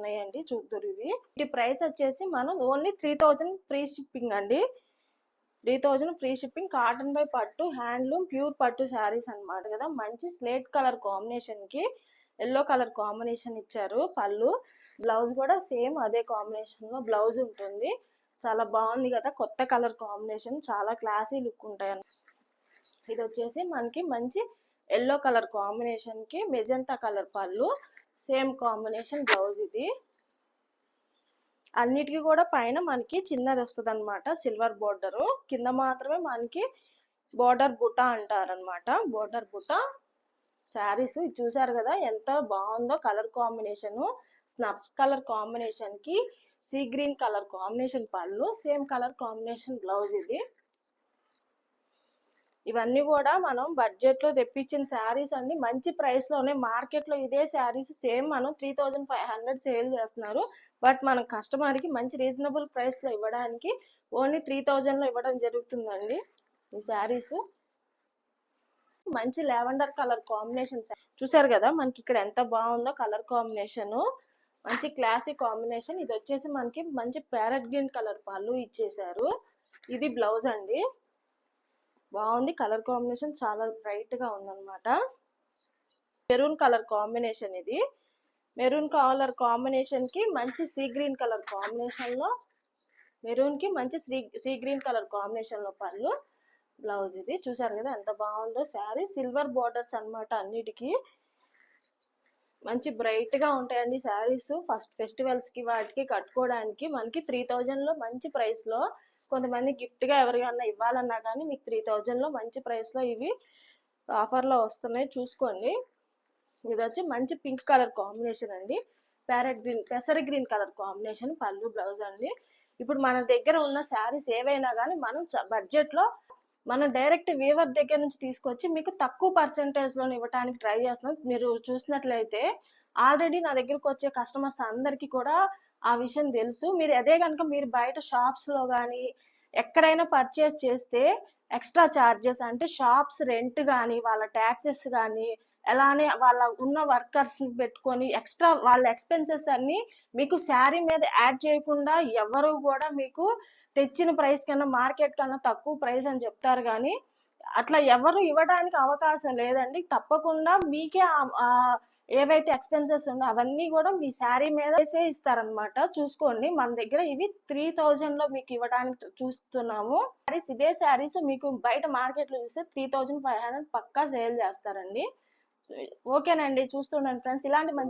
ఉన్నాయండి, చూద్దరు ఇవి. ఈ ప్రైస్ వచ్చేసి మనం ఓన్లీ 3000 ఫ్రీ షిప్పింగ్ అండి. 3000 ఫ్రీ షిప్పింగ్. కాటన్ బై పట్టు, హ్యాండ్లూమ్, ప్యూర్ పట్టు శారీస్ అన్నమాట కదా. మంచి స్లేట్ కలర్ కాంబినేషన్ కి ఎల్లో కలర్ కాంబినేషన్ ఇచ్చారు. పళ్ళు, బ్లౌజ్ కూడా సేమ్ అదే కాంబినేషన్ లో బ్లౌజ్ ఉంటుంది. చాలా బాగుంది కదా, కొత్త కలర్ కాంబినేషన్, చాలా క్లాసీ లుక్ ఉంటాయి. ఇది వచ్చేసి మనకి మంచి ఎల్లో కలర్ కాంబినేషన్ కి మెజంతా కలర్ పళ్ళు, సేమ్ కాంబినేషన్ బ్లౌజ్. ఇది అన్నిటికీ కూడా పైన మనకి చిన్నది వస్తుంది అనమాట, సిల్వర్ బోర్డర్. కింద మాత్రమే మనకి బోర్డర్ బుటా అంటారనమాట, బోర్డర్ బుటా శారీస్. ఇది చూసారు కదా ఎంత బాగుందో colour combination. Snuff colour combination కి సీ గ్రీన్ కలర్ కాంబినేషన్ పళ్ళు, సేమ్ కలర్ కాంబినేషన్ బ్లౌజ్. ఇది ఇవన్నీ కూడా మనం బడ్జెట్ లో తెప్పించిన శారీస్ అండి, మంచి ప్రైస్ లోనే. మార్కెట్ లో ఇదే శారీస్ సేమ్ మనం 3500 సేల్ చేస్తున్నారు. బట్ మన కస్టమర్ కి మంచి రీజనబుల్ ప్రైస్ లో ఇవ్వడానికి ఓన్లీ 3000 లో ఇవ్వడం జరుగుతుందండి ఈ శారీస్. మంచి లావెండర్ కలర్ కాంబినేషన్ చూసారు కదా మనకి ఇక్కడ ఎంత బాగుందో కలర్ కాంబినేషన్, మంచి క్లాసిక్ కాంబినేషన్. ఇది వచ్చేసి మనకి మంచి ప్యారెట్ గ్రీన్ కలర్ పళ్ళు ఇచ్చేసారు. ఇది బ్లౌజ్ అండి, బాగుంది కలర్ కాంబినేషన్, చాలా బ్రైట్ గా ఉందన్నమాట. Maroon colour combination. ఇది మెరూన్ కలర్ కాంబినేషన్ కి మంచి సీ గ్రీన్ కలర్ కాంబినేషన్ లో, మెరూన్ కి మంచి సీ గ్రీన్ కలర్ కాంబినేషన్ లో పళ్ళు, బ్లౌజ్. ఇది చూసారు కదా ఎంత బాగుందో శారీ. సిల్వర్ బోర్డర్స్ అన్నమాట అన్నిటికీ. మంచి బ్రైట్ గా ఉంటాయండి శారీస్. ఫస్ట్ ఫెస్టివల్స్ కి వాటికి కట్టుకోవడానికి మనకి 3000 లో మంచి ప్రైస్ లో. కొంతమంది గిఫ్ట్ గా ఎవరికైనా ఇవ్వాలన్నా కానీ మీకు 3000 లో మంచి ప్రైస్ లో ఇవి ఆఫర్ లో వస్తున్నాయి, చూసుకోండి. ఇది వచ్చి మంచి పింక్ కలర్ కాంబినేషన్ అండి, ప్యారెట్ గ్రీన్, పెసర గ్రీన్ కలర్ కాంబినేషన్ పళ్ళు, బ్లౌజ్ అండి. ఇప్పుడు మన దగ్గర ఉన్న శారీస్ ఏవైనా కానీ మనం బడ్జెట్ లో మనం డైరెక్ట్ వీవర్ దగ్గర నుంచి తీసుకొచ్చి మీకు తక్కువ పర్సెంటేజ్ లో ఇవ్వడానికి ట్రై చేస్తున్నాం. మీరు చూసినట్లయితే ఆల్రెడీ నా దగ్గరకు వచ్చే కస్టమర్స్ అందరికీ కూడా ఆ విషయం తెలుసు. మీరు అదే కనుక మీరు బయట షాప్స్ లో కానీ ఎక్కడైనా పర్చేస్ చేస్తే ఎక్స్ట్రా చార్జెస్ అంటే షాప్స్ రెంట్ కానీ వాళ్ళ ట్యాక్సెస్ కానీ, అలానే వాళ్ళ ఉన్న వర్కర్స్ పెట్టుకొని ఎక్స్ట్రా వాళ్ళ ఎక్స్పెన్సెస్ అన్ని మీకు శారీ మీద యాడ్ చేయకుండా ఎవరు కూడా మీకు తెచ్చిన ప్రైస్ కన్నా మార్కెట్ కన్నా తక్కువ ప్రైస్ అని చెప్తారు. కానీ అట్లా ఎవరు ఇవ్వడానికి అవకాశం లేదండి. తప్పకుండా మీకే ఏవైతే ఎక్స్పెన్సెస్ ఉందో అవన్నీ కూడా మీ శారీ మీద వేసే ఇస్తారనమాట. చూసుకోండి, మన దగ్గర ఇవి 3000 లో మీకు ఇవ్వడానికి చూస్తున్నాము. శారీస్ ఇదే శారీస్ మీకు బయట మార్కెట్ లో చూస్తే 3500 పక్కా సేల్ చేస్తారండి. ఓకేనండి, చూస్తుండండి ఫ్రెండ్స్ ఇలాంటి మంచి